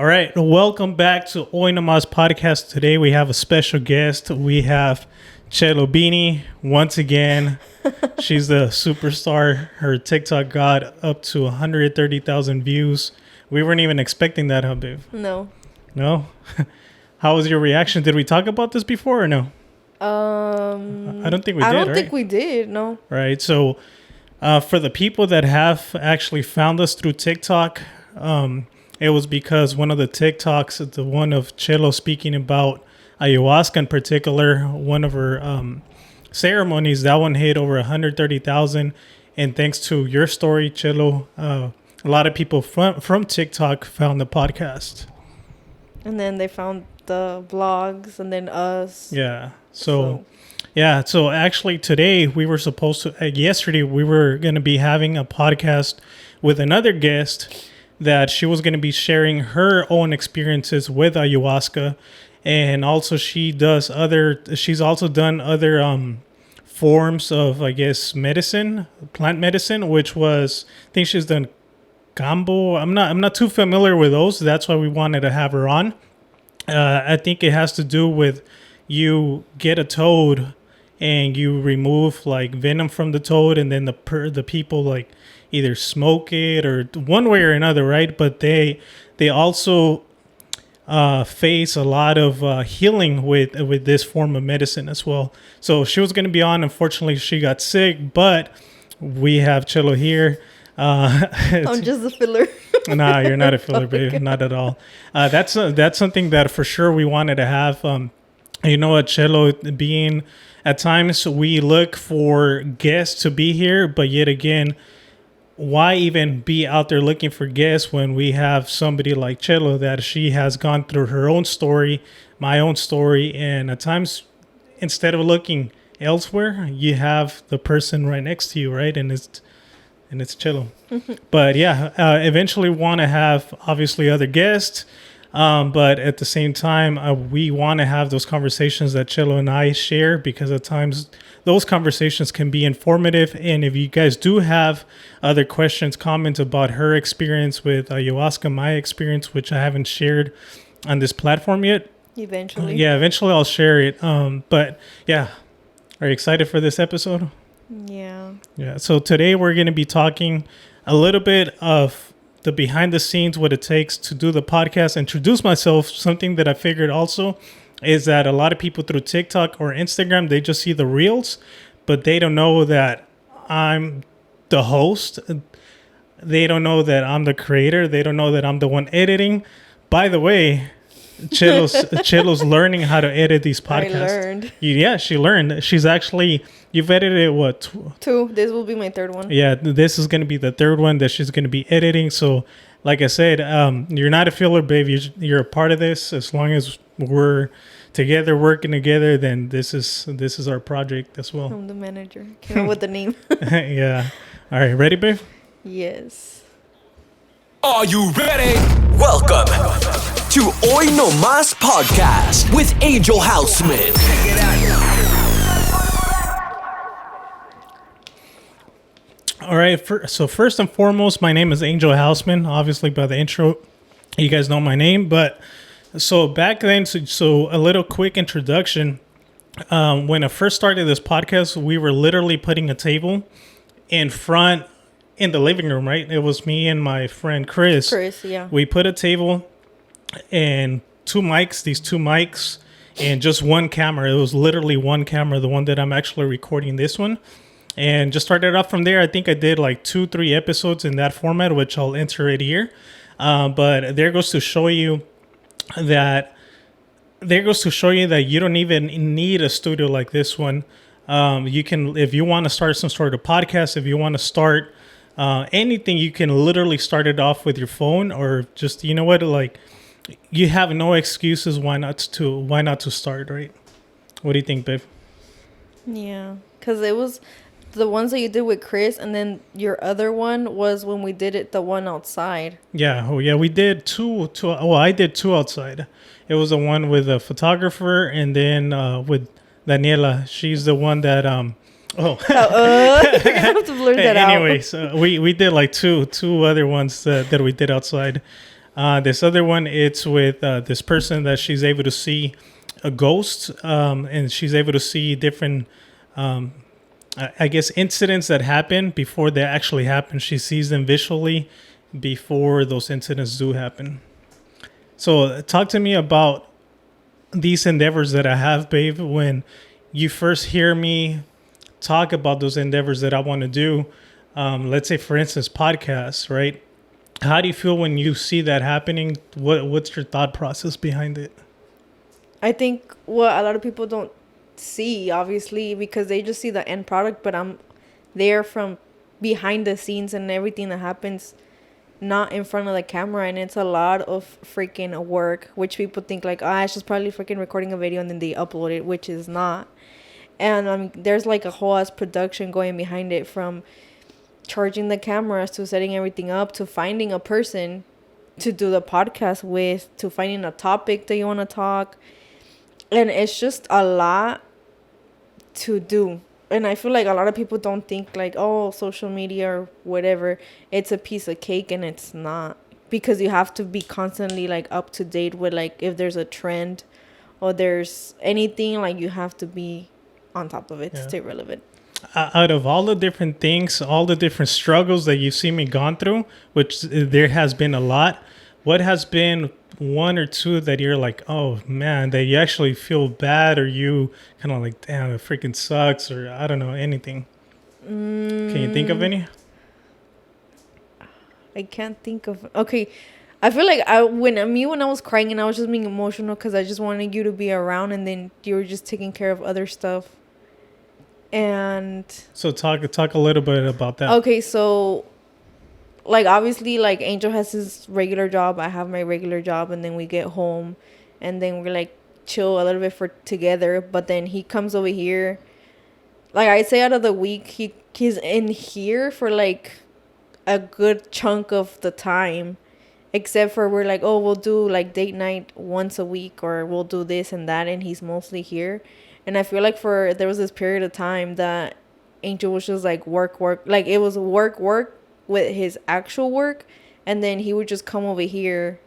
All right, welcome back to Hoy Nomás podcast. Today we have a special guest. We have Chelo Beanie once again. She's the superstar. Her TikTok got up to 130,000 views. We weren't even expecting that, huh, babe? No. No? How was your reaction? Did we talk about this before or no? I don't think we did, I don't right? think we did, no. Right, so for the people that have actually found us through TikTok, it was because one of the TikToks, the one of Chelo speaking about ayahuasca in particular, one of her ceremonies, that one hit over 130,000. And thanks to your story, Chelo, a lot of people from TikTok found the podcast. And then they found the vlogs and then us. Yeah. So actually today we were supposed to, yesterday we were going to be having a podcast with another guest that she was going to be sharing her own experiences with ayahuasca. And also she's also done other forms of, I guess, medicine, plant medicine, which was, I think she's done Gambo. I'm not too familiar with those. That's why we wanted to have her on. I think it has to do with you get a toad and you remove like venom from the toad, and then the people like either smoke it or one way or another, right? But they also face a lot of healing with this form of medicine as well. So she was going to be on. Unfortunately, she got sick, but we have Chelo here. I'm just a filler. Nah, you're not a filler, babe. Not at all. That's something that for sure we wanted to have. You know what, Chelo, being at times we look for guests to be here, but yet again, why even be out there looking for guests when we have somebody like Chelo that she has gone through her own story, my own story, and at times instead of looking elsewhere, you have the person right next to you, right? And it's Chelo. But yeah, eventually want to have obviously other guests. But at the same time, we want to have those conversations that Chelo and I share, because at times those conversations can be informative. And if you guys do have other questions, comments about her experience with ayahuasca, my experience, which I haven't shared on this platform yet. Eventually. Eventually I'll share it. But yeah, are you excited for this episode? Yeah. Yeah. So today we're going to be talking a little bit of the behind the scenes, what it takes to do the podcast. Introduce myself. Something that I figured also is that a lot of people through TikTok or Instagram, they just see the reels, but they don't know that I'm the host. They don't know that I'm the creator. They don't know that I'm the one editing. By the way, Chelo's learning how to edit these podcasts. I learned. Yeah, she learned. She's actually, you've edited what? Two. This will be my third one. Yeah, this is going to be the third one that she's going to be editing. So, like I said, you're not a filler, babe. You're a part of this. As long as we're together, working together, then this is our project as well. I'm the manager. Came up with the name. Yeah. All right, ready, babe? Yes. Are you ready? Welcome to Hoy No Más Podcast with Angel Houseman. All right. So first and foremost, my name is Angel Houseman. Obviously, by the intro, you guys know my name. But so back then, so a little quick introduction. When I first started this podcast, we were literally putting a table in front in the living room, right? It was me and my friend Chris. Yeah. We put a table and these two mics, and just one camera. It was literally one camera, the one that I'm actually recording this one. And just started off from there. I think I did like 2-3 episodes in that format, which I'll enter it here. But there goes to show you that you don't even need a studio like this one. You can, if you want to start some sort of podcast, if you want to start anything, you can literally start it off with your phone, or just, you know what, like, you have no excuses why not to start, right? What do you think, babe? Yeah, because it was the ones that you did with Chris, and then your other one was when we did it, the one outside. Yeah. Oh, yeah. We did two. Well, I did two outside. It was the one with a photographer, and then with Daniela. She's the one that you're gonna have to blur that out. Anyways, we did like two other ones that we did outside. This other one, it's with this person that she's able to see a ghost, and she's able to see different, I guess, incidents that happen before they actually happen. She sees them visually before those incidents do happen. So talk to me about these endeavors that I have, babe. When you first hear me talk about those endeavors that I want to do, let's say, for instance, podcasts, right? How do you feel when you see that happening? What's your thought process behind it? I think what a lot of people don't see, obviously, because they just see the end product, but I'm there from behind the scenes and everything that happens, not in front of the camera, and it's a lot of freaking work, which people think like, it's just probably freaking recording a video and then they upload it, which is not. And there's like a whole ass production going behind it, from charging the cameras to setting everything up to finding a person to do the podcast with, to finding a topic that you want to talk. And it's just a lot to do. And I feel like a lot of people don't think like, oh, social media or whatever, it's a piece of cake, and it's not. Because you have to be constantly like up to date with like if there's a trend or there's anything, like you have to be on top of it to stay relevant. Out of all the different things, all the different struggles that you've seen me gone through, which there has been a lot, what has been one or two that you're like, oh man, that you actually feel bad, or you kind of like, damn, it freaking sucks, or I don't know, anything? Can you think of any? I can't think of. Okay, I feel like when I was crying and I was just being emotional because I just wanted you to be around, and then you were just taking care of other stuff. And so talk a little bit about that. Okay, so like obviously like Angel has his regular job, I have my regular job, and then we get home and then we're like chill a little bit together, but then he comes over here, like I'd say out of the week he's in here for like a good chunk of the time, except for we're like, oh, we'll do like date night once a week, or we'll do this and that, and he's mostly here. And I feel like there was this period of time that Angel was just like work, like it was work with his actual work, and then he would just come over here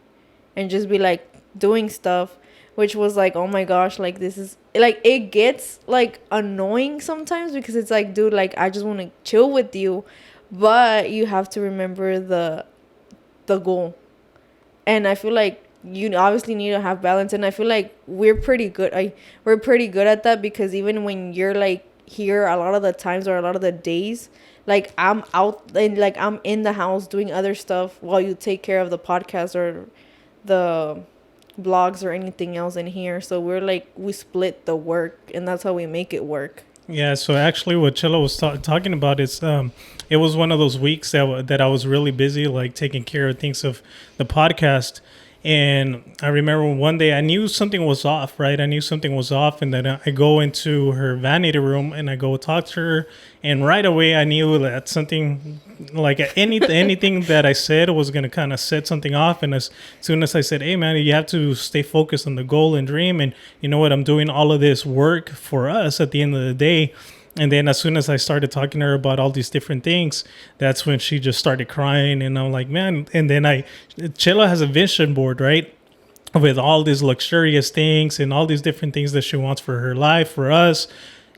and just be like doing stuff, which was like, oh my gosh, like this is like, it gets like annoying sometimes, because it's like, dude, like I just want to chill with you, but you have to remember the goal. And I feel like you obviously need to have balance, and I feel like we're pretty good at that, because even when you're like here a lot of the times or a lot of the days, like I'm out and like I'm in the house doing other stuff while you take care of the podcast or the blogs or anything else in here. So we're like, we split the work, and that's how we make it work. Yeah, so actually what Chilla was talking about is it was one of those weeks that I was really busy, like taking care of things of the podcast. And I remember one day I knew something was off, right? I knew something was off, and then I go into her vanity room and I go talk to her, and right away I knew that something, like anything that I said was going to kind of set something off. And as soon as I said, hey man, you have to stay focused on the goal and dream, and you know what, I'm doing all of this work for us at the end of the day. And then as soon as I started talking to her about all these different things, that's when she just started crying. And I'm like, man. And then Chilla has a vision board, right? With all these luxurious things and all these different things that she wants for her life, for us.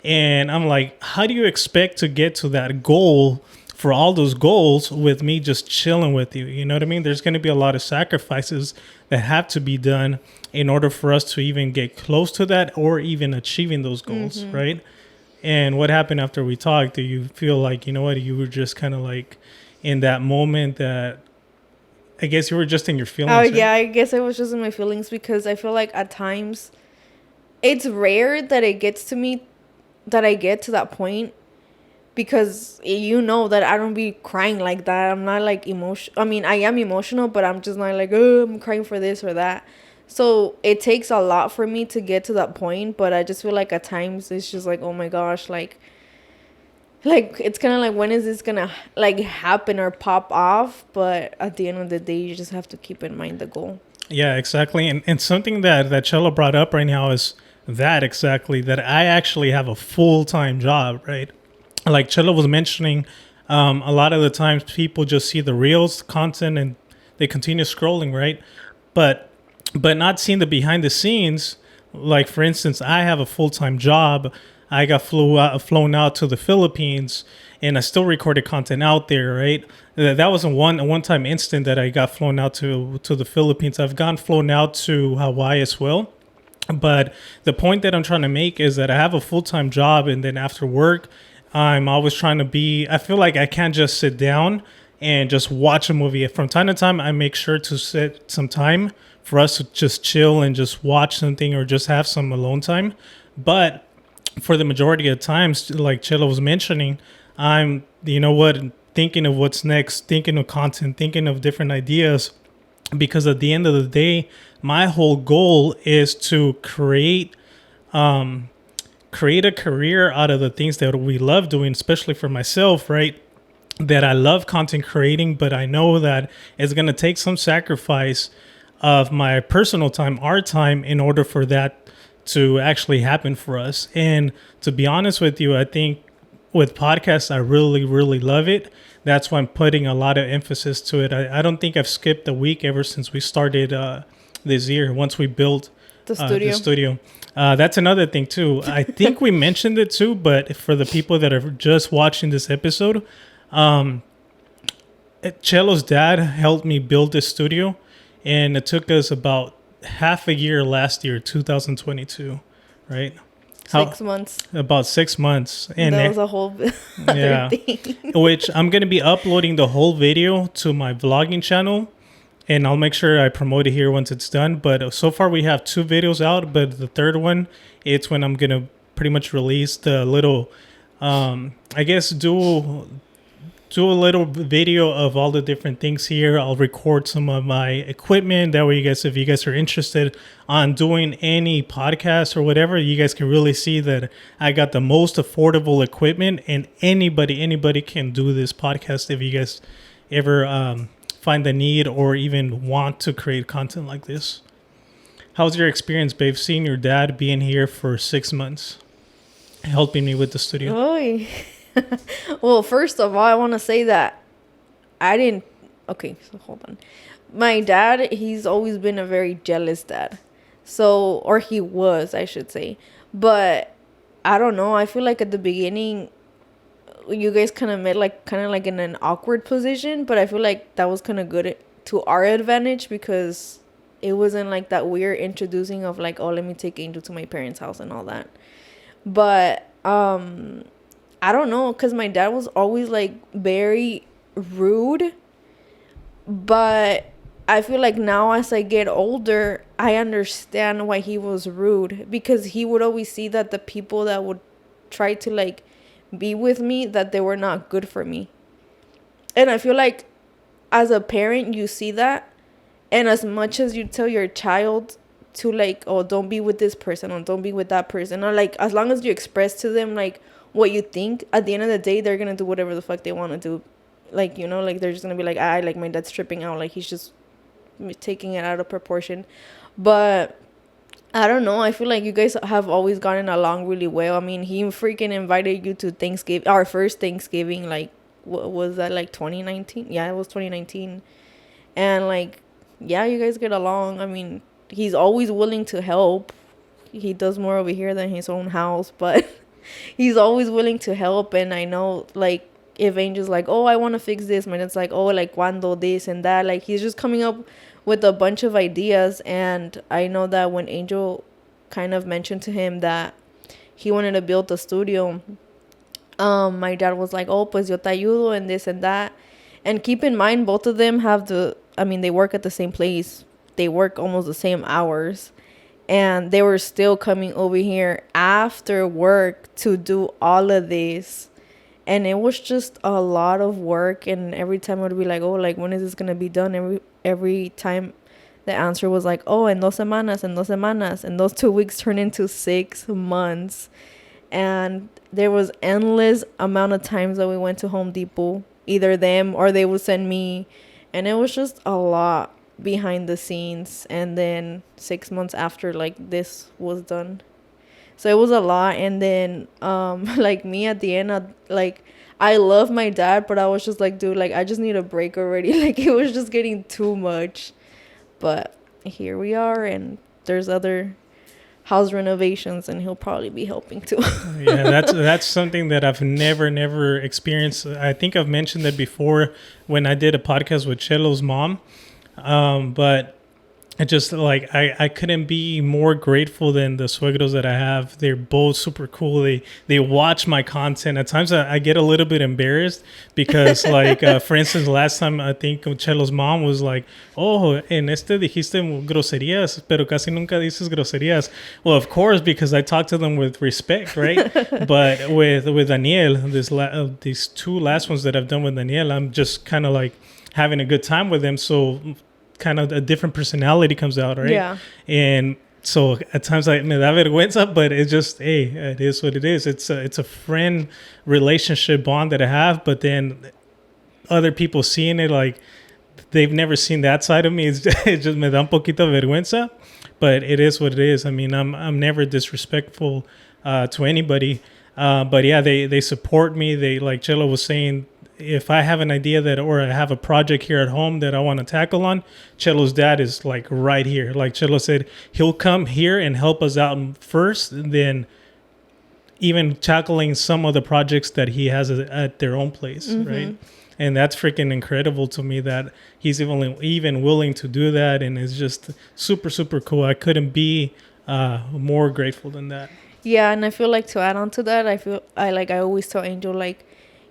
And I'm like, how do you expect to get to that goal, for all those goals, with me just chilling with you? You know what I mean? There's going to be a lot of sacrifices that have to be done in order for us to even get close to that, or even achieving those goals, right? And what happened after we talked? Do you feel like, you know what, you were just kind of like in that moment that I guess you were just in your feelings? Oh, right? yeah, I guess I was just in my feelings, because I feel like at times it's rare that it gets to me, that I get to that point, because you know that I don't be crying like that. I'm not like I mean, I am emotional, but I'm just not like, oh, I'm crying for this or that. So it takes a lot for me to get to that point, but I just feel like at times it's just like, oh my gosh, like it's kind of like, when is this gonna like happen or pop off? But at the end of the day, you just have to keep in mind the goal. Yeah, exactly. And something that Chella brought up right now is that exactly, that I actually have a full-time job, right? Like Chella was mentioning, a lot of the times people just see the reels content and they continue scrolling, right? But not seeing the behind the scenes. Like for instance, I have a full-time job. I got flown out to the Philippines, and I still recorded content out there, right? That was a one-time instant that I got flown out to the Philippines. I've gone flown out to Hawaii as well. But the point that I'm trying to make is that I have a full-time job, and then after work, I'm always trying to be, I feel like I can't just sit down and just watch a movie. From time to time, I make sure to set some time for us to just chill and just watch something or just have some alone time. But for the majority of times, like Chelo was mentioning, I'm, thinking of what's next, thinking of content, thinking of different ideas. Because at the end of the day, my whole goal is to create a career out of the things that we love doing, especially for myself, right? That I love content creating, but I know that it's going to take some sacrifice of my personal time, our time, in order for that to actually happen for us. And to be honest with you, I think with podcasts, I really, really love it. That's why I'm putting a lot of emphasis to it. I don't think I've skipped a week ever since we started this year, once we built The the studio. studio. That's another thing too. I think we mentioned it too, but for the people that are just watching this episode, Chelo's dad helped me build this studio, and it took us about half a year last year, 2022, right? 6 months. About 6 months. And That was a whole other yeah, thing. which I'm going to be uploading the whole video to my vlogging channel, and I'll make sure I promote it here once it's done. But so far we have 2 videos out, but the third one, it's when I'm going to pretty much release the little, I guess, do a little video of all the different things here. I'll record some of my equipment. That way, if you guys are interested on doing any podcast or whatever, you guys can really see that I got the most affordable equipment, and anybody can do this podcast if you guys ever find the need or even want to create content like this. How's your experience, babe, seeing your dad being here for 6 months, helping me with the studio? Oy. Well, first of all, I want to say that I didn't. Okay, so hold on. My dad, he's always been a very jealous dad. So, or he was, I should say. But I don't know. I feel like at the beginning, you guys kind of met kind of in an awkward position. But I feel like that was kind of good to our advantage, because it wasn't like that weird introducing of oh, let me take Angel to my parents' house and all that. But I don't know, because my dad was always very rude. But I feel like now as I get older, I understand why he was rude, because he would always see that the people that would try to be with me, that they were not good for me. And I feel like as a parent, you see that. And as much as you tell your child to oh, don't be with this person or don't be with that person, or as long as you express to them what you think, at the end of the day, they're gonna do whatever the fuck they want to do. They're just gonna be my dad's tripping out, he's just taking it out of proportion. But I don't know, I feel like you guys have always gotten along really well. I mean, he freaking invited you to Thanksgiving, our first Thanksgiving, what was that, 2019? Yeah, it was 2019. And yeah, you guys get along. I mean, he's always willing to help. He does more over here than his own house, but he's always willing to help. And I know if Angel's oh, I want to fix this, my dad's oh, cuando this and that, he's just coming up with a bunch of ideas. And I know that when Angel kind of mentioned to him that he wanted to build a studio, my dad was oh, pues yo te ayudo and this and that. And keep in mind, both of them they work at the same place. They work almost the same hours. And they were still coming over here after work to do all of this. And it was just a lot of work. And every time I would be oh, when is this going to be done? Every time the answer was oh, en 2 semanas, en 2 semanas. And those 2 weeks turned into 6 months. And there was endless amount of times that we went to Home Depot. Either them or they would send me. And it was just a lot behind the scenes. And then 6 months after this was done. So it was a lot. And then like me at the end, I love my dad, but I was just like, dude, like I just need a break already. Like it was just getting too much. But here we are, and there's other house renovations, and he'll probably be helping too. Yeah, that's something that I've never experienced. I think I've mentioned that before when I did a podcast with Chelo's mom. But it just like I couldn't be more grateful than the suegros that I have. They're both super cool. They watch my content. At times I get a little bit embarrassed because like for instance, last time I think Chelo's mom was like, "Oh, en este dijiste groserías, pero casi nunca dices groserías." Well, of course, because I talk to them with respect, right? But with Daniel, these two last ones that I've done with Daniel, I'm just kind of like having a good time with them. So kind of a different personality comes out, right? Yeah. And so at times me da vergüenza, but it's just, hey, it is what it is. It's a friend relationship bond that I have, but then other people seeing it, like they've never seen that side of me. It's just me da un poquito vergüenza, but it is what it is. I mean, I'm never disrespectful to anybody, but yeah, they support me. They, like Chelo was saying, if I have an idea or I have a project here at home that I want to tackle on, Chelo's dad is like right here. Like Chelo said, he'll come here and help us out first, and then even tackling some of the projects that he has at their own place, right? And that's freaking incredible to me that he's even willing to do that, and it's just super, super cool. I couldn't be more grateful than that. Yeah, and I feel like to add on to that, I always tell Angel, like,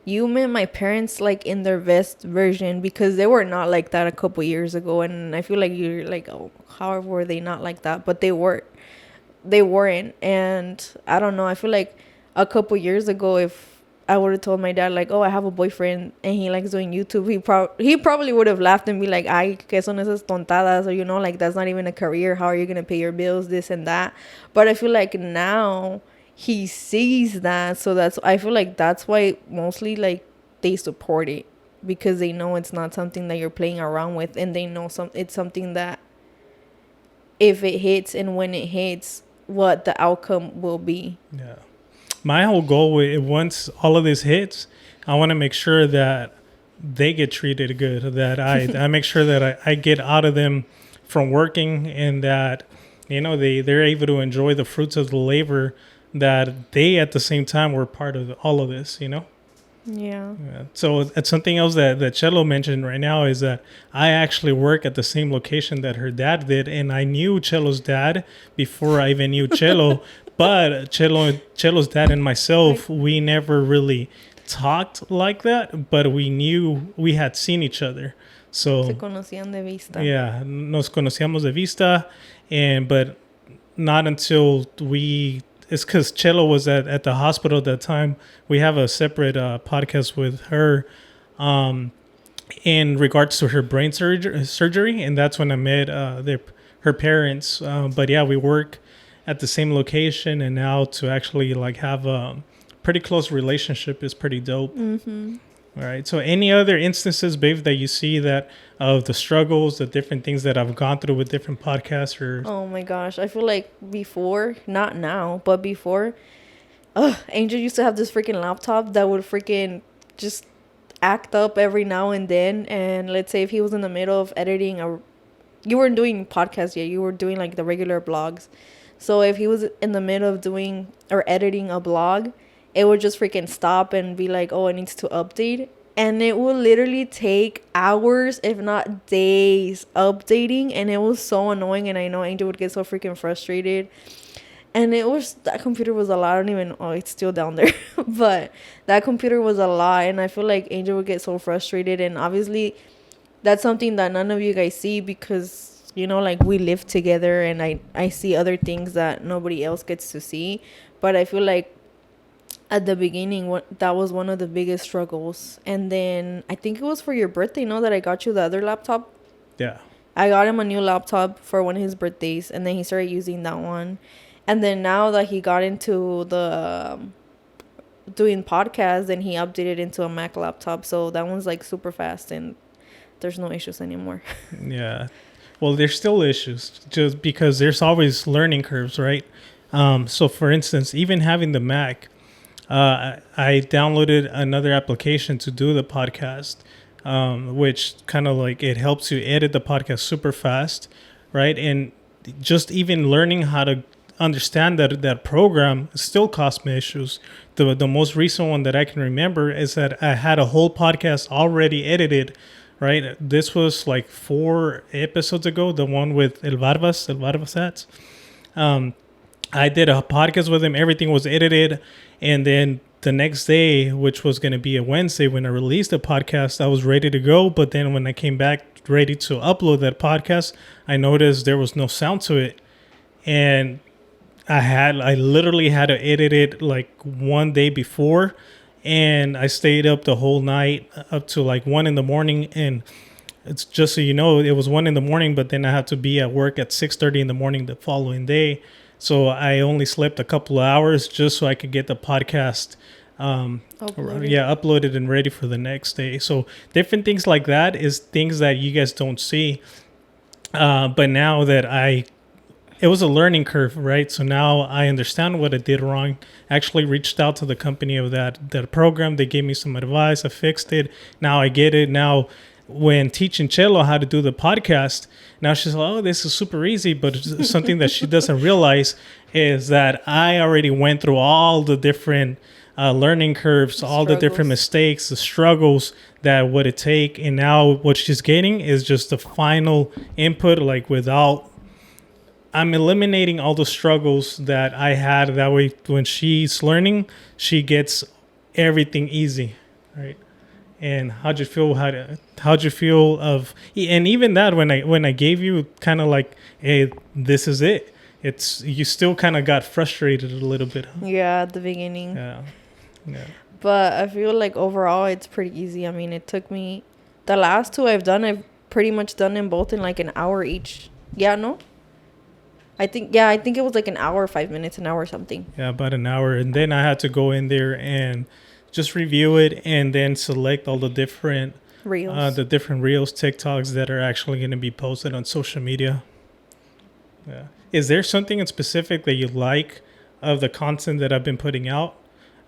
you met my parents like in their best version, because they were not like that a couple years ago, and I feel like you're like, oh, how were they not like that? But they weren't. And I don't know, I feel like a couple years ago, if I would have told my dad like, oh, I have a boyfriend and he likes doing YouTube, he probably would have laughed and be like, ay, que son esas tontadas, or you know, like that's not even a career, how are you gonna pay your bills, this and that. But I feel like now he sees that, so I feel like that's why mostly like they support it, because they know it's not something that you're playing around with, and they know it's something that if it hits and when it hits, what the outcome will be. Yeah, my whole goal once all of this hits, I want to make sure that they get treated good, that I make sure that I get out of them from working, and that they're able to enjoy the fruits of the labor, that they at the same time were part of all of this, Yeah. So it's something else that Chelo mentioned right now is that I actually work at the same location that her dad did, and I knew Chelo's dad before I even knew Chelo. But Chelo's dad and myself, we never really talked like that, but we had seen each other. So Se conocían de vista. Yeah, nos conocíamos de vista, but not until it's because Chelo was at the hospital at that time. We have a separate podcast with her in regards to her brain surgery, and that's when I met her parents. But yeah, we work at the same location, and now to actually like have a pretty close relationship is pretty dope. All right. So any other instances, babe, that you see that of the struggles, the different things that I've gone through with different podcasts? Oh my gosh. I feel like before, not now, but before, Angel used to have this freaking laptop that would freaking just act up every now and then. And let's say if he was in the middle of editing you weren't doing podcasts yet, you were doing like the regular blogs. So if he was in the middle of doing or editing a blog, it would just freaking stop and be like, oh, it needs to update. And it would literally take hours, if not days, updating. And it was so annoying. And I know Angel would get so freaking frustrated. And that computer was a lot. I don't even know. Oh, it's still down there. But that computer was a lot. And I feel like Angel would get so frustrated. And obviously, that's something that none of you guys see, because, like we live together. And I see other things that nobody else gets to see. But I feel like at the beginning, that was one of the biggest struggles. And then I think it was for your birthday, that I got you the other laptop. Yeah. I got him a new laptop for one of his birthdays, and then he started using that one. And then now that he got into the doing podcasts, and he updated into a Mac laptop. So that one's like super fast, and there's no issues anymore. Yeah. Well, there's still issues just because there's always learning curves, right? So for instance, even having the Mac, I downloaded another application to do the podcast, which kind of like it helps you edit the podcast super fast, right? And just even learning how to understand that program still cost me issues. The most recent one that I can remember is that I had a whole podcast already edited, right? This was like 4 episodes ago, the one with El Barbas. I did a podcast with him. Everything was edited. And then the next day, which was going to be a Wednesday, when I released the podcast, I was ready to go. But then when I came back ready to upload that podcast, I noticed there was no sound to it. And I literally had to edit it like one day before. And I stayed up the whole night up to like 1 a.m. And it's just so you know, it was 1 a.m. But then I had to be at work at 6:30 a.m. the following day. So I only slept a couple of hours just so I could get the podcast uploaded and ready for the next day. So different things like that is things that you guys don't see. But now that it was a learning curve, right? So now I understand what I did wrong. Actually reached out to the company of that program. They gave me some advice. I fixed it. Now I get it. Now when teaching Chelo how to do the podcast, now she's like, oh, this is super easy. But something that she doesn't realize is that I already went through all the different learning curves, all the different mistakes, the struggles that would it take. And now what she's getting is just the final input, like I'm eliminating all the struggles that I had. That way, when she's learning, she gets everything easy, right? And how'd you feel? How'd you feel of? And even that, when I gave you kind of like, hey, this is it. You still kind of got frustrated a little bit. Huh? Yeah, at the beginning. Yeah. But I feel like overall it's pretty easy. I mean, it took me the last 2 I've pretty much done them both in like an hour each. Yeah, no. I think it was like an hour, 5 minutes, an hour or something. Yeah, about an hour. And then I had to go in there and just review it and then select all the different reels, TikToks that are actually going to be posted on social media. Yeah. Is there something in specific that you like of the content that I've been putting out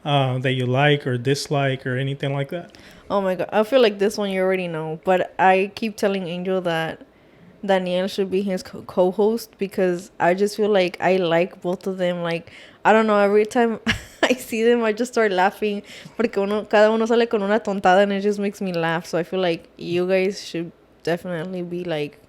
that you like or dislike or anything like that? Oh my God. I feel like this one you already know, but I keep telling Angel that Danielle should be his co-host because I just feel like I like both of them. Like, I don't know, every time I see them, I just start laughing porque cada uno sale con una tontada and it just makes me laugh. So I feel like you guys should definitely be like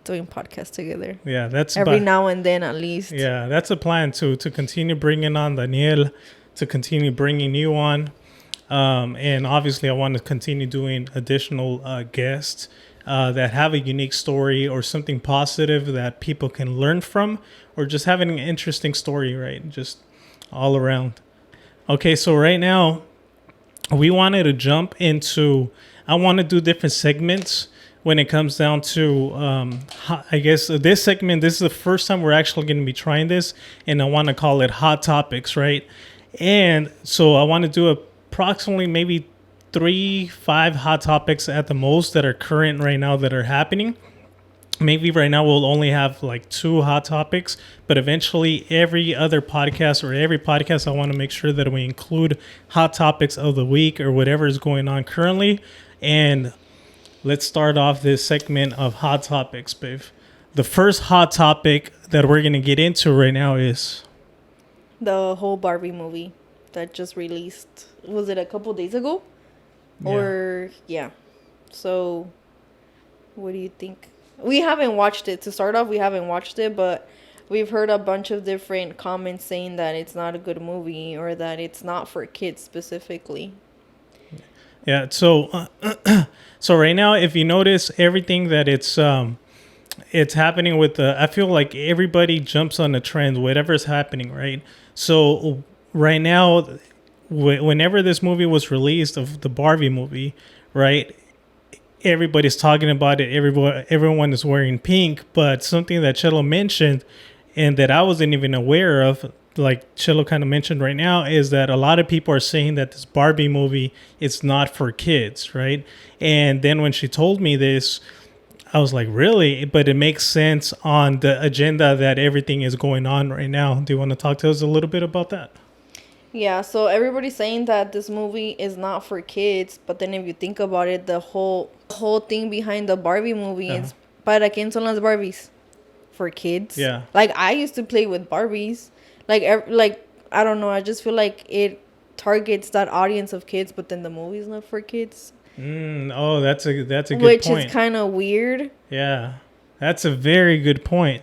doing podcasts together. Yeah, that's every now and then at least. Yeah, that's a plan to continue bringing on Danielle, to continue bringing you on. And obviously I want to continue doing additional guests that have a unique story or something positive that people can learn from, or just having an interesting story, right? Just all around. Okay, so right now we wanted to jump into, I want to do different segments when it comes down to, I guess this segment, this is the first time we're actually going to be trying this, and I want to call it Hot Topics, right? And so I want to do approximately maybe 3-5 hot topics at the most that are current right now that are happening. Maybe right now we'll only have like 2 hot topics, but eventually every other podcast or every podcast, I want to make sure that we include hot topics of the week or whatever is going on currently. And let's start off this segment of hot topics, babe. The first hot topic that we're going to get into right now is the whole Barbie movie that just released. Was it a couple days ago? So what do you think? We haven't watched it. To start off, we haven't watched it, but we've heard a bunch of different comments saying that it's not a good movie or that it's not for kids specifically. Yeah, so so right now, if you notice everything that it's happening with I feel like everybody jumps on the trend, whatever's happening, right? So right now, whenever this movie was released, of the Barbie movie, right, everybody's talking about it. Everyone is wearing pink. But something that Chelo mentioned and that I wasn't even aware of, like Chelo kind of mentioned right now, is that a lot of people are saying that this Barbie movie is not for kids, right? And then when she told me this, I was like, really? But it makes sense on the agenda that everything is going on right now. Do you want to talk to us a little bit about that? Yeah, so everybody's saying that this movie is not for kids, but then if you think about it, the whole thing behind the Barbie movie is para quién son las Barbies? For kids. Yeah. Like I used to play with Barbies. Like I don't know, I just feel like it targets that audience of kids, but then the movie's not for kids. Oh, that's a good point. Which is kind of weird. Yeah. That's a very good point.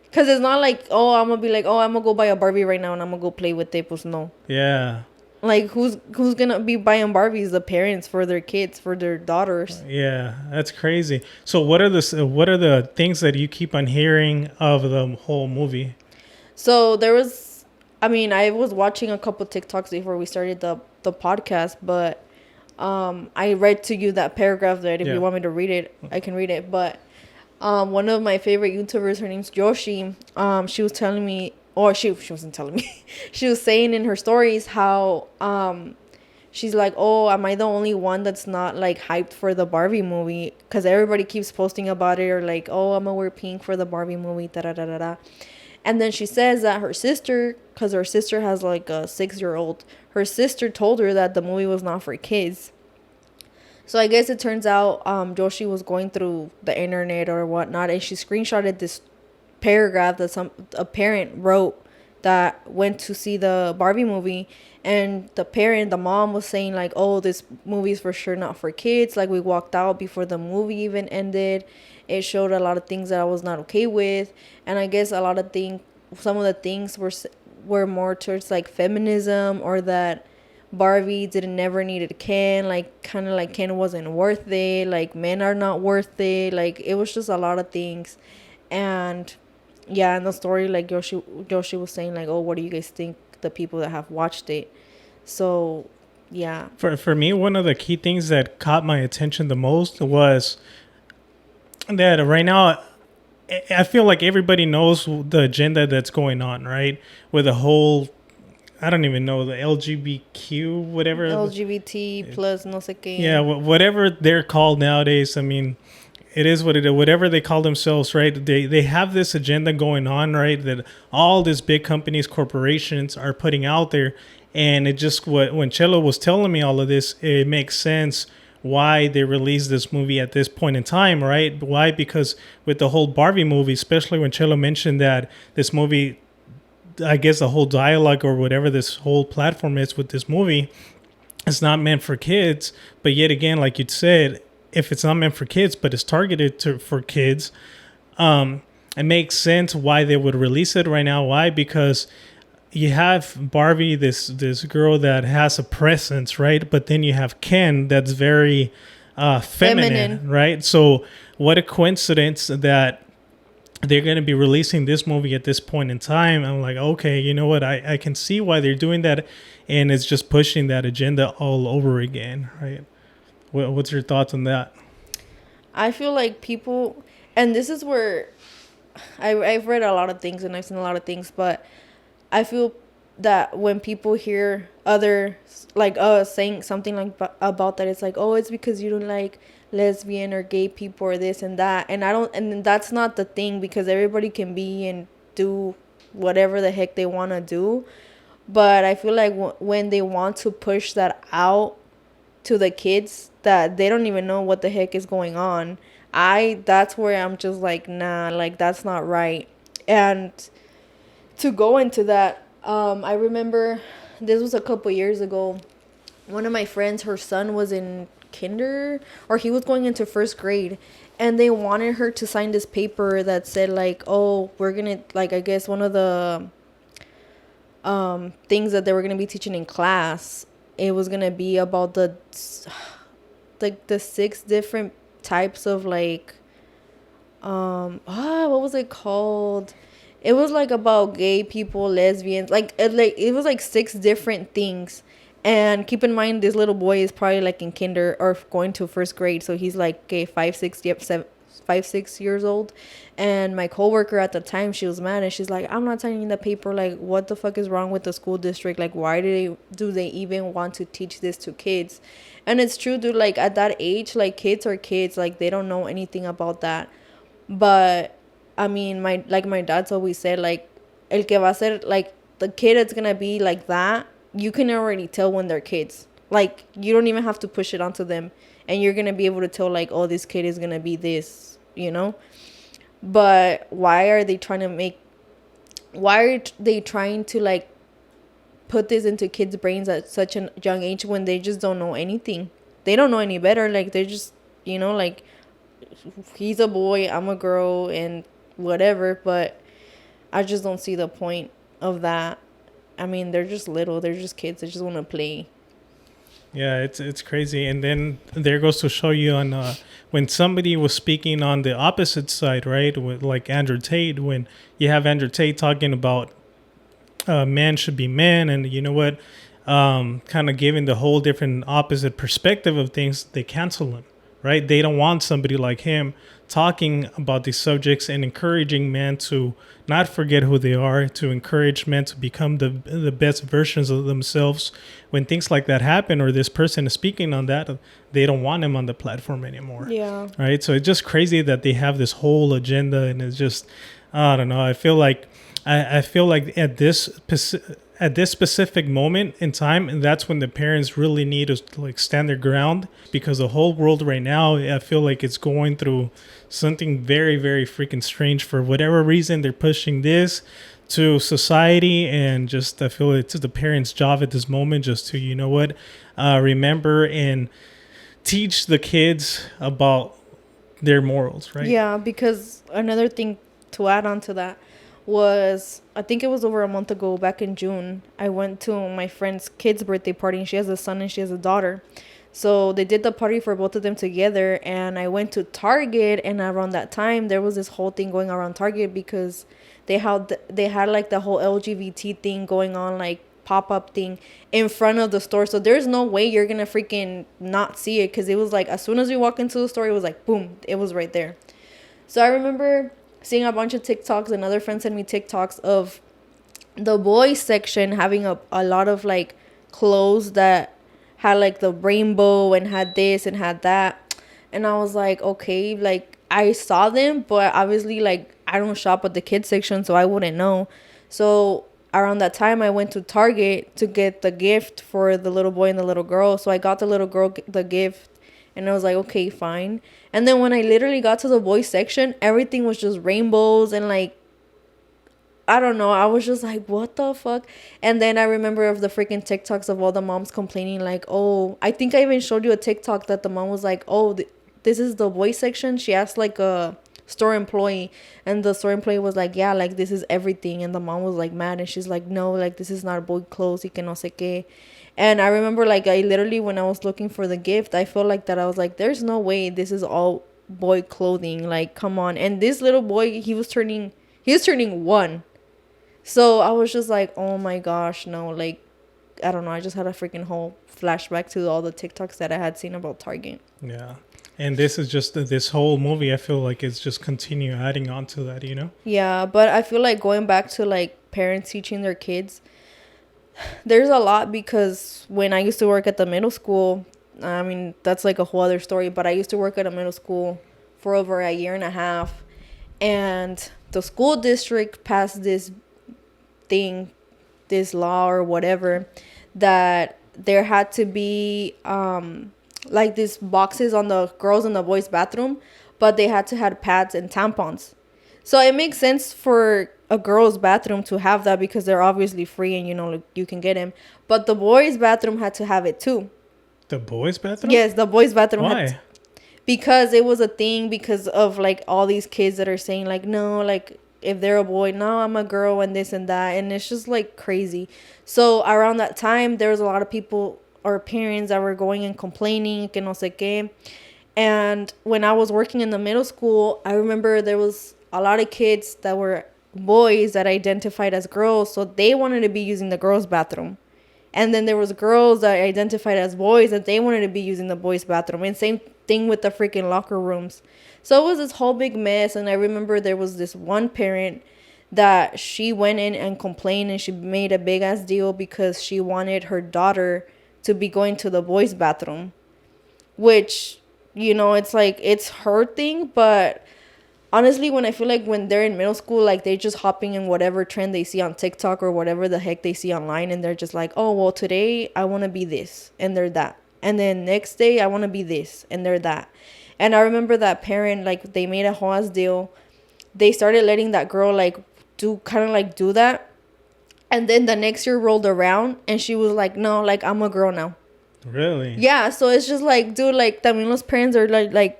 Because it's not like, oh, I'm going to be like, oh, I'm going to go buy a Barbie right now and I'm going to go play with it. Pues no. Yeah. Like, who's going to be buying Barbies? The parents for their kids, for their daughters. Yeah, that's crazy. So what are the things that you keep on hearing of the whole movie? So I was watching a couple TikToks before we started the podcast, but I read to you that paragraph that if you want me to read it, I can read it. But one of my favorite YouTubers, her name's Yoshi, she was telling me, or she wasn't telling me, she was saying in her stories how she's like, oh, am I the only one that's not like hyped for the Barbie movie? Because everybody keeps posting about it, or like, oh, I'm gonna wear pink for the Barbie movie, da da da da da. And then she says that her sister, because her sister has like a 6-year-old, her sister told her that the movie was not for kids. So I guess it turns out Joshi was going through the internet or whatnot, and she screenshotted this paragraph that a parent wrote that went to see the Barbie movie, and the mom was saying like, oh, this movie is for sure not for kids. Like, we walked out before the movie even ended. It showed a lot of things that I was not okay with, and I guess some of the things were more towards like feminism, or that Barbie never needed Ken, like kind of like Ken wasn't worth it, like men are not worth it, like it was just a lot of things. And yeah, in the story, like Yoshi was saying like, oh, what do you guys think, the people that have watched it? So yeah, for me, one of the key things that caught my attention the most was that right now I feel like everybody knows the agenda that's going on, right? With the whole, I don't even know, the LGBTQ, whatever. LGBT plus no sé qué. Yeah, whatever they're called nowadays. I mean, it is what it is. Whatever they call themselves, right? They have this agenda going on, right? That all these big companies, corporations are putting out there. And it just, when Chelo was telling me all of this, it makes sense why they released this movie at this point in time, right? Why? Because with the whole Barbie movie, especially when Chelo mentioned that this movie, I guess the whole dialogue or whatever this whole platform is with this movie, it's not meant for kids. But yet again, like you said, if it's not meant for kids, but it's targeted for kids, it makes sense why they would release it right now. Why? Because you have Barbie, this girl that has a presence, right? But then you have Ken that's very feminine, right? So what a coincidence that they're going to be releasing this movie at this point in time. I'm like, okay, you know what? I can see why they're doing that, and it's just pushing that agenda all over again, right? What's your thoughts on that? I feel like people, and this is where I've read a lot of things and I've seen a lot of things, but I feel that when people hear others like us saying something like about that, it's like, oh, it's because you don't like lesbian or gay people or this and that, and that's not the thing, because everybody can be and do whatever the heck they want to do. But I feel like when they want to push that out to the kids that they don't even know what the heck is going on, that's where I'm just like, nah, like that's not right. And to go into that, I remember this was a couple years ago. One of my friends, her son was in he was going into first grade, and they wanted her to sign this paper that said like, oh, we're gonna, like, I guess one of the things that they were gonna be teaching in class, it was gonna be about the 6 different types of like what was it called? It was like about gay people, lesbians, like it was like 6 different things. And keep in mind, this little boy is probably like in kinder or going to first grade, so he's like 5, 6, yep, 5, 6 years old. And my coworker at the time, she was mad, and she's like, I'm not signing the paper. Like, what the fuck is wrong with the school district? Like, why do they even want to teach this to kids? And it's true, dude. Like, at that age, like, kids are kids. Like, they don't know anything about that. But I mean, my dad's always said, like, el que va a ser, like, the kid that's gonna be like that, you can already tell when they're kids. Like, you don't even have to push it onto them, and you're gonna be able to tell, like, oh, this kid is gonna be this, you know. But why are they trying to like put this into kids' brains at such a young age when they just don't know anything? They don't know any better. Like, they're just, you know, like, he's a boy, I'm a girl, and whatever. But I just don't see the point of that. I mean, they're just little. They're just kids. They just want to play. Yeah, it's crazy. And then there goes to show you on when somebody was speaking on the opposite side, right? With like Andrew Tate, when you have Andrew Tate talking about man should be man, and you know what, kind of giving the whole different opposite perspective of things, they cancel him, right? They don't want somebody like him talking about these subjects and encouraging men to not forget who they are, to encourage men to become the best versions of themselves. When things like that happen, or this person is speaking on that, they don't want him on the platform anymore. Yeah. Right. So it's just crazy that they have this whole agenda, and it's just, I don't know. I feel like at this specific moment in time, and that's when the parents really need to like stand their ground, because the whole world right now, I feel like it's going through something very, very freaking strange. For whatever reason, they're pushing this to society, and just I feel it's the parents' job at this moment just to, you know what, remember and teach the kids about their morals, right? Yeah, because another thing to add on to that was, I think it was over a month ago, back in June, I went to my friend's kid's birthday party, and she has a son and she has a daughter. So they did the party for both of them together, and I went to Target, and around that time there was this whole thing going around Target, because they had like the whole LGBT thing going on, like pop-up thing in front of the store. So there's no way you're gonna freaking not see it, because it was like, as soon as you walk into the store, it was like boom, it was right there. So I remember seeing a bunch of TikToks, and other friends sent me TikToks of the boys section having a lot of like clothes that had like the rainbow and had this and had that. And I was like, okay, like I saw them, but obviously like I don't shop at the kids section, so I wouldn't know. So around that time, I went to Target to get the gift for the little boy and the little girl. So I got the little girl the gift, and I was like, okay, fine. And then when I literally got to the boys section, everything was just rainbows, and like, I don't know, I was just like, what the fuck? And then I remember of the freaking TikToks of all the moms complaining, like, oh, I think I even showed you a TikTok that the mom was like, oh, this is the boys section. She asked like a store employee, and the store employee was like, yeah, like this is everything. And the mom was like mad, and she's like, no, like this is not boy clothes, y que no sé qué. And I remember, like, I literally, when I was looking for the gift, I felt like that I was like, there's no way this is all boy clothing. Like, come on. And this little boy, he was turning 1. So I was just like, oh my gosh, no. Like, I don't know. I just had a freaking whole flashback to all the TikToks that I had seen about Target. Yeah. And this is just this whole movie, I feel like it's just continue adding on to that, you know? Yeah, but I feel like going back to like parents teaching their kids, there's a lot, because when I used to work at the middle school, I mean, that's like a whole other story, but I used to work at a middle school for over a year and a half, and the school district passed this thing, this law or whatever, that there had to be like these boxes on the girls and the boys bathroom, but they had to have pads and tampons. So it makes sense for a girl's bathroom to have that, because they're obviously free, and you know, like, you can get them. But the boys' bathroom had to have it too. The boys' bathroom? Yes, the boys' bathroom. Why? Because it was a thing, because of like all these kids that are saying like, no, like if they're a boy, no, I'm a girl, and this and that, and it's just like crazy. So around that time, there was a lot of people or parents that were going and complaining, que no sé qué. And when I was working in the middle school, I remember there was a lot of kids that were boys that identified as girls, so they wanted to be using the girls' bathroom. And then there was girls that identified as boys that they wanted to be using the boys' bathroom. And same thing with the freaking locker rooms. So it was this whole big mess. And I remember there was this one parent that she went in and complained, and she made a big ass deal because she wanted her daughter to be going to the boys' bathroom, which, you know, it's like, it's her thing. But honestly, when I feel like when they're in middle school, like they're just hopping in whatever trend they see on TikTok or whatever the heck they see online, and they're just like, oh, well, today I want to be this, and they're that. And then next day I want to be this, and they're that. And I remember that parent, like, they made a whole ass deal. They started letting that girl, like, do that. And then the next year rolled around, and she was like, no, like, I'm a girl now. Really? Yeah, so it's just like, dude, like, Tamilo's parents are like,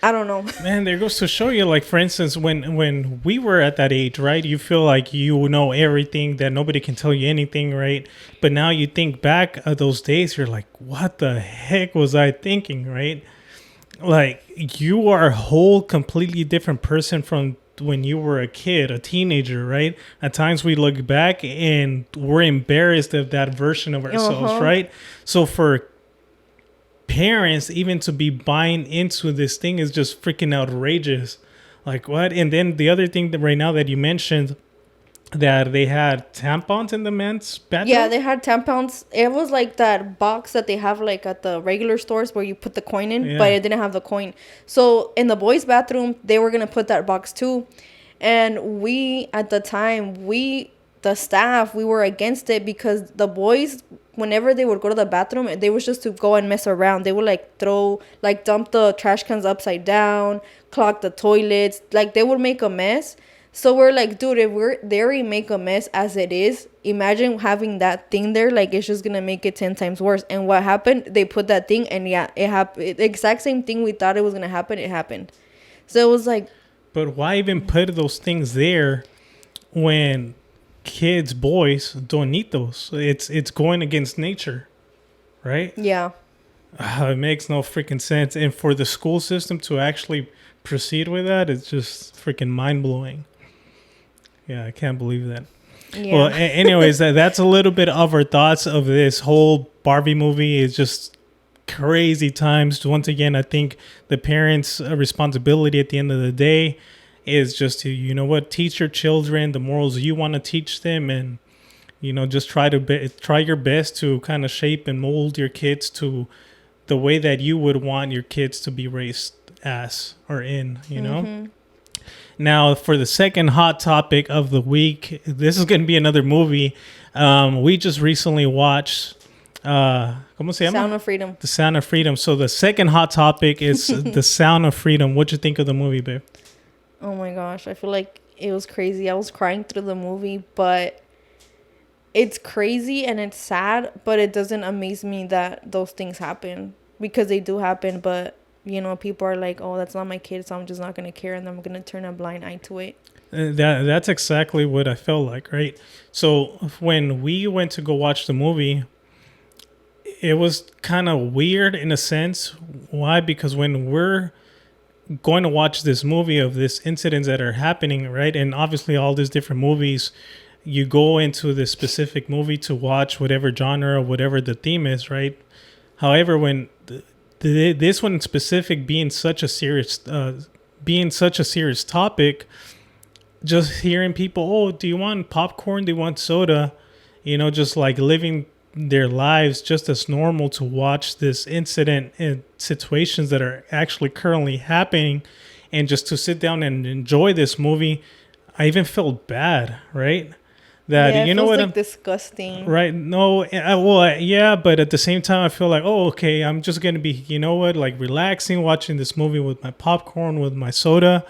I don't know. Man, there goes to show you, like, for instance, when we were at that age, right, you feel like you know everything, that nobody can tell you anything, right? But now you think back of those days, you're like, what the heck was I thinking, right? Like, you are a whole completely different person from when you were a kid, a teenager, right? At times we look back and we're embarrassed of that version of ourselves, right? So for parents even to be buying into this thing is just freaking outrageous. Like, what? And then the other thing that right now that you mentioned, that they had tampons in the men's bathroom. Yeah, they had tampons. It was like that box that they have like at the regular stores where you put the coin in, but it didn't have the coin. So in the boys' bathroom, they were gonna put that box too. And we, at the time, the staff, we were against it because the boys, whenever they would go to the bathroom, they was just to go and mess around. They would like dump the trash cans upside down, clog the toilets, like they would make a mess. So we're like, dude, if they already make a mess as it is, imagine having that thing there. Like, it's just gonna make it 10 times worse. And what happened? They put that thing, and yeah, it happened. The exact same thing we thought it was gonna happen, it happened. So it was like, but why even put those things there when kids, boys, don't need those? It's going against nature, right? yeah. It makes no freaking sense. And for the school system to actually proceed with that, it's just freaking mind-blowing. Yeah, I can't believe that. Yeah. Well, anyways, that's a little bit of our thoughts of this whole Barbie movie. It's just crazy times. Once again, I think the parents' responsibility at the end of the day is just to, you know what, teach your children the morals you want to teach them, and, you know, just try your best to kind of shape and mold your kids to the way that you would want your kids to be raised as or in, you know? Now, for the second hot topic of the week, this is going to be another movie. We just recently watched, ¿cómo se llama? Sound of Freedom. The Sound of Freedom. So the second hot topic is The Sound of Freedom. What'd you think of the movie, babe? Oh my gosh, I feel like it was crazy. I was crying through the movie, but it's crazy and it's sad, but it doesn't amaze me that those things happen, because they do happen. But, you know, people are like, oh, that's not my kid, so I'm just not going to care, and I'm going to turn a blind eye to it. That's exactly what I felt like, right? So when we went to go watch the movie, it was kind of weird in a sense. Why? Because when we're going to watch this movie of these incidents that are happening, right? And obviously all these different movies, you go into this specific movie to watch whatever genre or whatever the theme is, right? However, when this one in specific being such a serious topic, just hearing people, oh, do you want popcorn? Do you want soda? You know, just like living their lives just as normal, to watch this incident and situations that are actually currently happening, and just to sit down and enjoy this movie. I even felt bad, right? That, yeah, you know what, like disgusting, right? No, yeah, but at the same time, I feel like, oh, okay, I'm just gonna be, you know what, like relaxing, watching this movie with my popcorn, with my soda.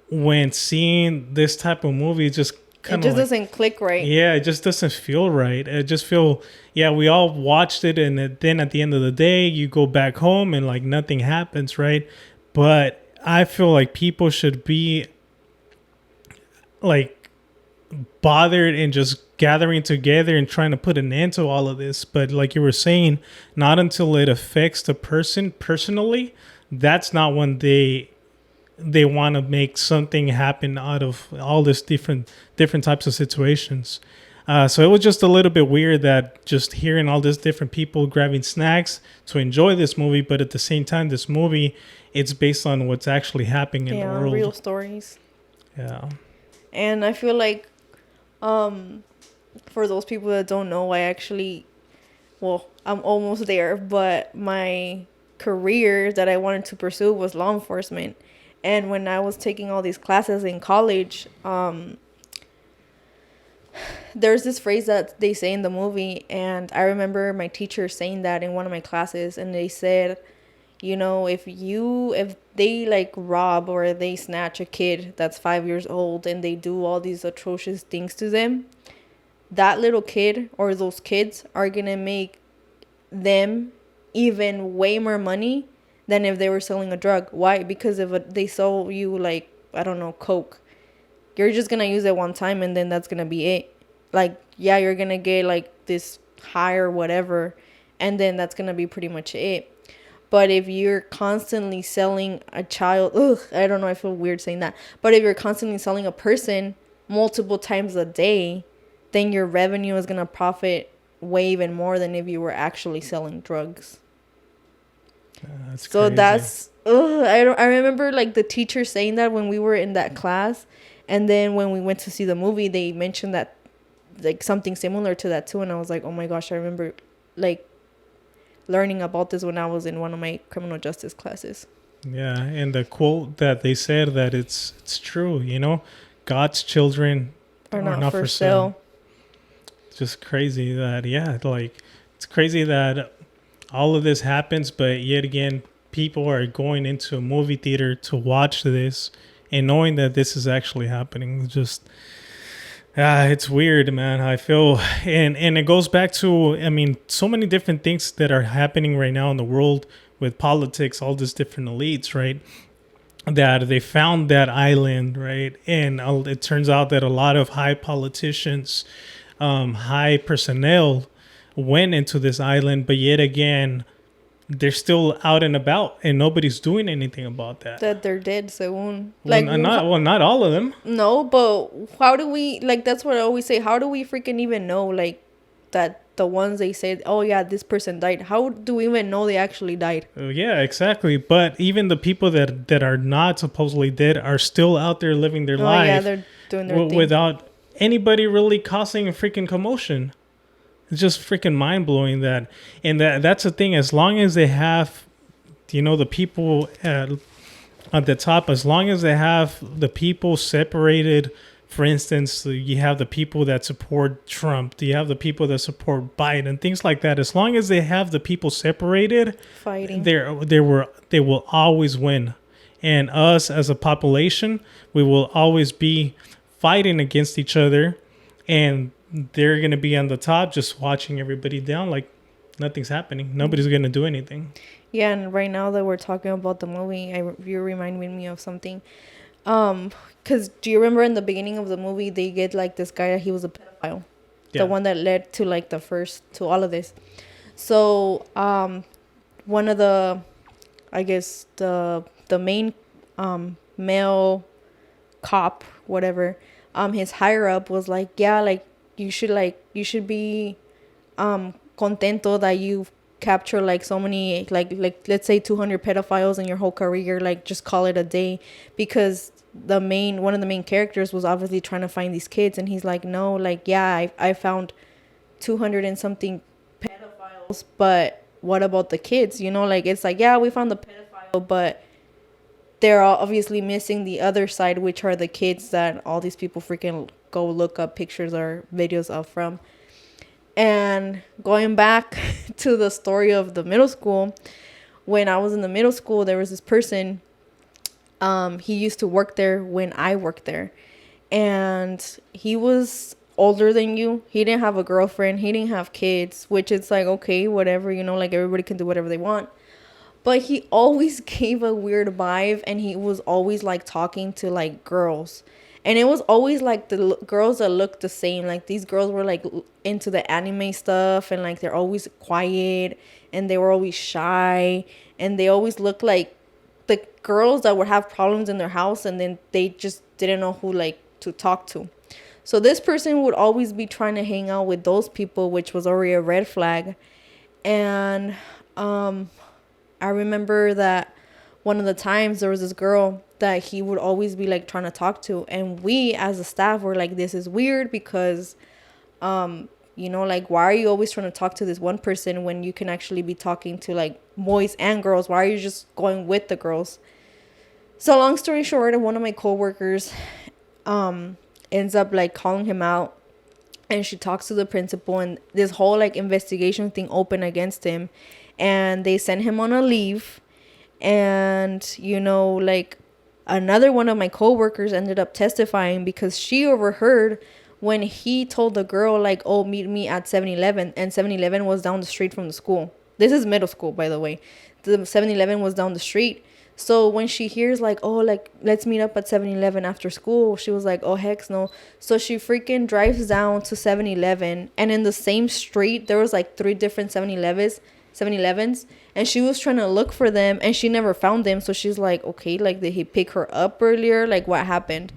When seeing this type of movie, just kind of doesn't click right. Yeah, it just doesn't feel right. It just feel, yeah, we all watched it, and then at the end of the day, you go back home and like nothing happens, right? But I feel like people should be like bothered and just gathering together and trying to put an end to all of this. But like you were saying, not until it affects the person personally, that's not when they want to make something happen out of all this different types of situations. So it was just a little bit weird that just hearing all these different people grabbing snacks to enjoy this movie, but at the same time, this movie, it's based on what's actually happening in the world. Real stories. Yeah. And I feel like, for those people that don't know, I'm almost there, but my career that I wanted to pursue was law enforcement. And when I was taking all these classes in college, there's this phrase that they say in the movie, and I remember my teacher saying that in one of my classes, and they said, if they like rob or they snatch a kid that's 5 years old and they do all these atrocious things to them, that little kid or those kids are gonna make them even way more money than if they were selling a drug. Why? Because if they sell you, like, I don't know, coke, you're just gonna use it one time and then that's gonna be it. Like, yeah, you're gonna get like this high or whatever, and then that's gonna be pretty much it. But if you're constantly selling a child, I don't know, I feel weird saying that, but if you're constantly selling a person multiple times a day, then your revenue is gonna profit way even more than if you were actually selling drugs. That's so crazy. That's I remember like the teacher saying that when we were in that class, and then when we went to see the movie, they mentioned that, like, something similar to that too, and I was like, oh my gosh, I remember like learning about this when I was in one of my criminal justice classes. Yeah, and the quote that they said, that it's true, God's children are not for sale. It's just crazy that, it's crazy that all of this happens, but yet again, people are going into a movie theater to watch this and knowing that this is actually happening. Just, it's weird, man. I feel, and it goes back to, so many different things that are happening right now in the world with politics, all these different elites, right? That they found that island, right? And it turns out that a lot of high politicians, high personnel went into this island, but yet again, they're still out and about, and nobody's doing anything about that. That they're dead soon. Not all of them. No, but how do we, like, that's what I always say. How do we freaking even know, like, that the ones they said, oh yeah, this person died? How do we even know they actually died? Yeah, exactly. But even the people that are not supposedly dead are still out there living their life. Yeah, they're doing their thing without anybody really causing a freaking commotion. It's just freaking mind-blowing that. And that's the thing. As long as they have, the people at the top, as long as they have the people separated. For instance, you have the people that support Trump. You have the people that support Biden. Things like that. As long as they have the people separated, fighting, they will always win. And us as a population, we will always be fighting against each other. And they're going to be on the top just watching everybody down like nothing's happening. Nobody's going to do anything. Yeah, and right now that we're talking about the movie, you're reminding me of something. Because do you remember in the beginning of the movie, they get like this guy that he was a pedophile. Yeah. The one that led to like to all of this. So, one of the, I guess the main, male cop, whatever, his higher up was like, yeah, like, you should be contento that you've captured like so many, like let's say 200 pedophiles in your whole career, like just call it a day, because one of the main characters was obviously trying to find these kids, and he's like, no, like, yeah, I found 200 and something pedophiles, but what about the kids? Like, it's like, yeah, we found the pedophile, but they're obviously missing the other side, which are the kids that all these people freaking go look up pictures or videos of from. And going back to the story of the middle school, when I was in the middle school, there was this person, he used to work there when I worked there, and he was older than you. He didn't have a girlfriend, he didn't have kids, which it's like, okay, whatever, like, everybody can do whatever they want. But he always gave a weird vibe, and he was always like talking to like girls. And it was always like the girls that looked the same. Like, these girls were like into the anime stuff, and like they're always quiet, and they were always shy, and they always looked like the girls that would have problems in their house, and then they just didn't know who like to talk to. So this person would always be trying to hang out with those people, which was already a red flag. And I remember that one of the times there was this girl that he would always be like trying to talk to, and we as a staff were like, this is weird because you know, like, why are you always trying to talk to this one person when you can actually be talking to like boys and girls? Why are you just going with the girls? So long story short, one of my coworkers ends up like calling him out, and she talks to the principal, and this whole like investigation thing open against him, and they send him on a leave. And you know, like, another one of my coworkers ended up testifying because she overheard when he told the girl like, oh, meet me at 7-Eleven, and 7-Eleven was down the street from the school. This is middle school, by the way. The 7-Eleven was down the street. So when she hears like, oh, like, let's meet up at 7-Eleven after school, she was like, oh, heck no. So she freaking drives down to 7-Eleven, and in the same street there was like 3 different 7-Elevens, and she was trying to look for them, and she never found them. So she's like, okay, like, did he pick her up earlier? Like, what happened?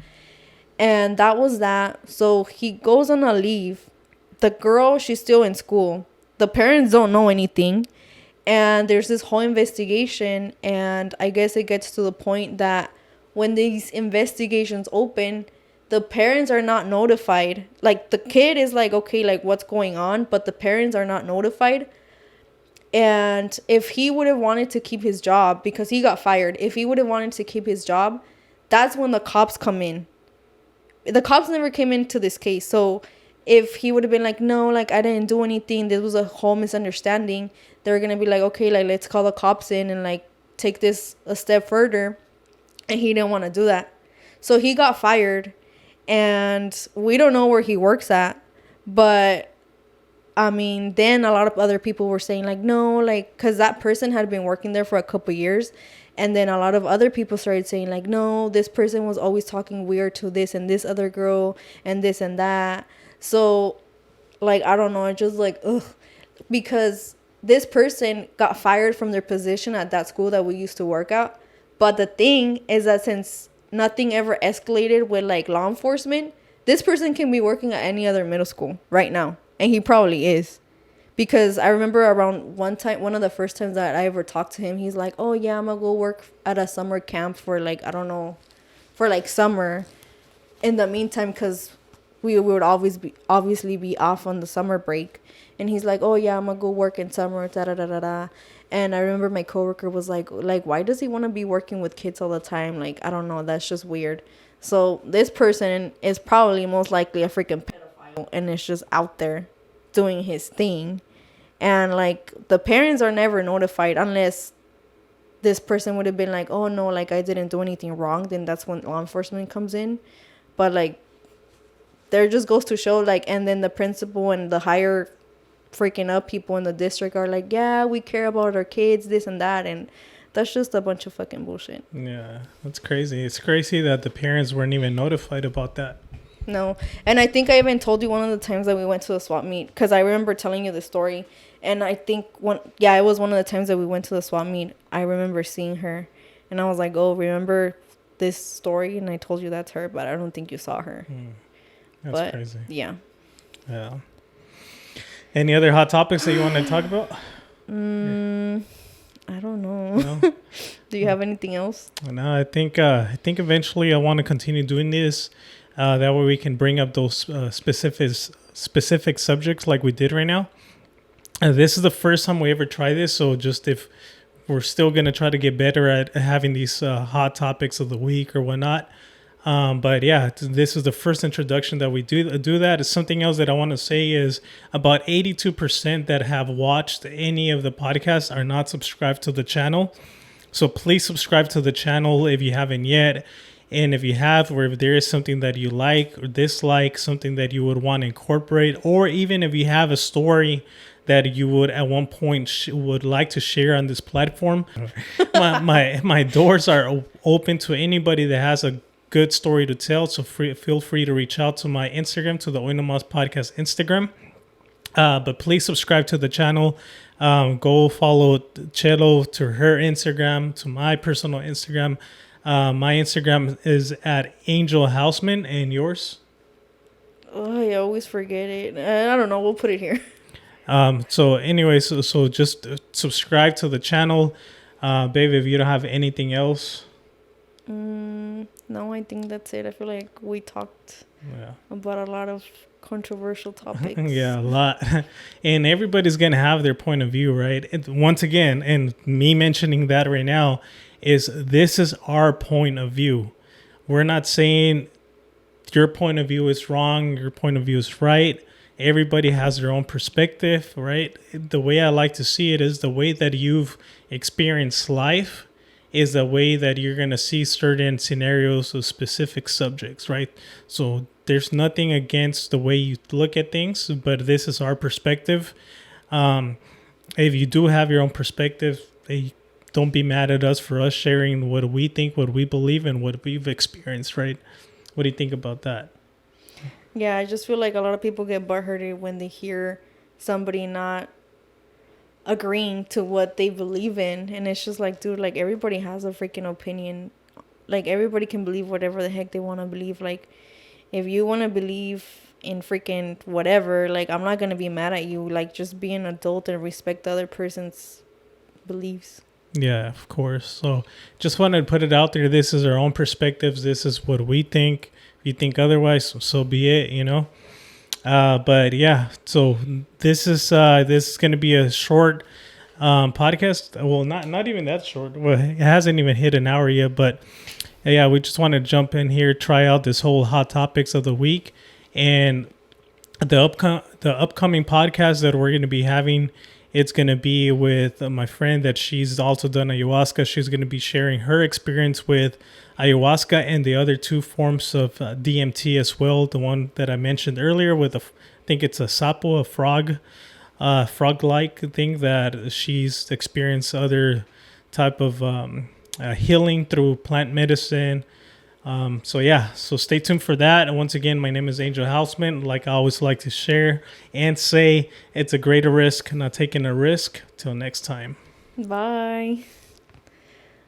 And that was that. So he goes on a leave. The girl, she's still in school. The parents don't know anything. And there's this whole investigation. And I guess it gets to the point that when these investigations open, the parents are not notified. Like, the kid is like, okay, like, what's going on? But the parents are not notified. And if he would have wanted to keep his job, because he got fired, if he would have wanted to keep his job, that's when the cops come in. The cops never came into this case. So if he would have been like, no, like, I didn't do anything, this was a whole misunderstanding, they're going to be like, okay, like, let's call the cops in and like take this a step further. And he didn't want to do that. So he got fired, and we don't know where he works at. But I mean, then a lot of other people were saying like, no, like, because that person had been working there for a couple years. And then a lot of other people started saying like, no, this person was always talking weird to this and this other girl and this and that. So, like, I don't know. It's just like, ugh. Because this person got fired from their position at that school that we used to work at. But the thing is that since nothing ever escalated with like law enforcement, this person can be working at any other middle school right now. And he probably is. Because I remember around one of the first times that I ever talked to him, he's like, oh, yeah, I'm going to go work at a summer camp for, like, I don't know, for, like, summer. In the meantime, because we would obviously be off on the summer break. And he's like, oh, yeah, I'm going to go work in summer, da-da-da-da-da. And I remember my coworker was like, why does he want to be working with kids all the time? Like, I don't know. That's just weird. So this person is probably most likely a freaking pedophile, and it's just out there doing his thing. And like, the parents are never notified unless this person would have been like, oh no, like, I didn't do anything wrong. Then that's when law enforcement comes in. But like, there just goes to show, like, and then the principal and the higher freaking up people in the district are like, yeah, we care about our kids, this and that. And that's just a bunch of fucking bullshit. Yeah, that's crazy. It's crazy that the parents weren't even notified about that. No. And I think I even told you one of the times that we went to the swap meet, because I remember telling you the story. And I think it was one of the times that we went to the swap meet. I remember seeing her, and I was like, oh, remember this story? And I told you that's her, but I don't think you saw her. That's crazy. Yeah. Any other hot topics that you want to talk about? I don't know. No? Do you have anything else? No, I think eventually I want to continue doing this. That way we can bring up those specific subjects like we did right now. This is the first time we ever try this, so just if we're still going to try to get better at having these hot topics of the week or whatnot. But yeah, this is the first introduction that we do that. Something else that I want to say is about 82% that have watched any of the podcasts are not subscribed to the channel. So please subscribe to the channel if you haven't yet. And if you have, or if there is something that you like or dislike, something that you would want to incorporate, or even if you have a story that you would at one point would like to share on this platform, my doors are open to anybody that has a good story to tell. So feel free to reach out to my Instagram, to the Hoy Nomás Podcast Instagram. But please subscribe to the channel. Go follow Chelo to her Instagram, to my personal Instagram. My Instagram is at Angel Houseman, and yours? Oh, I always forget it. I don't know. We'll put it here. So anyway, so just subscribe to the channel. Babe, if you don't have anything else. No, I think that's it. I feel like we talked Yeah. about a lot of controversial topics. Yeah, a lot. And everybody's going to have their point of view, right? And once again, and me mentioning that right now is this is our point of view. We're not saying your point of view is wrong, your point of view is right. Everybody has their own perspective, right? The way I like to see it is the way that you've experienced life is the way that you're going to see certain scenarios of specific subjects, right? So there's nothing against the way you look at things, but this is our perspective. If you do have your own perspective, don't be mad at us for us sharing what we think, what we believe, and what we've experienced, right? What do you think about that? Yeah, I just feel like a lot of people get butthurted when they hear somebody not agreeing to what they believe in. And it's just like, dude, like everybody has a freaking opinion. Like everybody can believe whatever the heck they want to believe. Like if you want to believe in freaking whatever, like I'm not going to be mad at you. Like just be an adult and respect the other person's beliefs. Yeah, of course. So just wanted to put it out there. This is our own perspectives. This is what we think. If you think otherwise, so be it, you know. But yeah, so this is going to be a short podcast. Well, not even that short. Well, it hasn't even hit an hour yet. But yeah, we just want to jump in here, try out this whole hot topics of the week, and the upcoming podcast that we're going to be having. It's going to be with my friend that she's also done ayahuasca. She's going to be sharing her experience with ayahuasca and the other two forms of DMT as well. The one that I mentioned earlier with, I think it's a sapo, a frog-like thing that she's experienced other type of healing through plant medicine. So stay tuned for that. And once again, my name is Angel Houseman. Like I always like to share and say, it's a greater risk, not taking a risk. Till next time. Bye.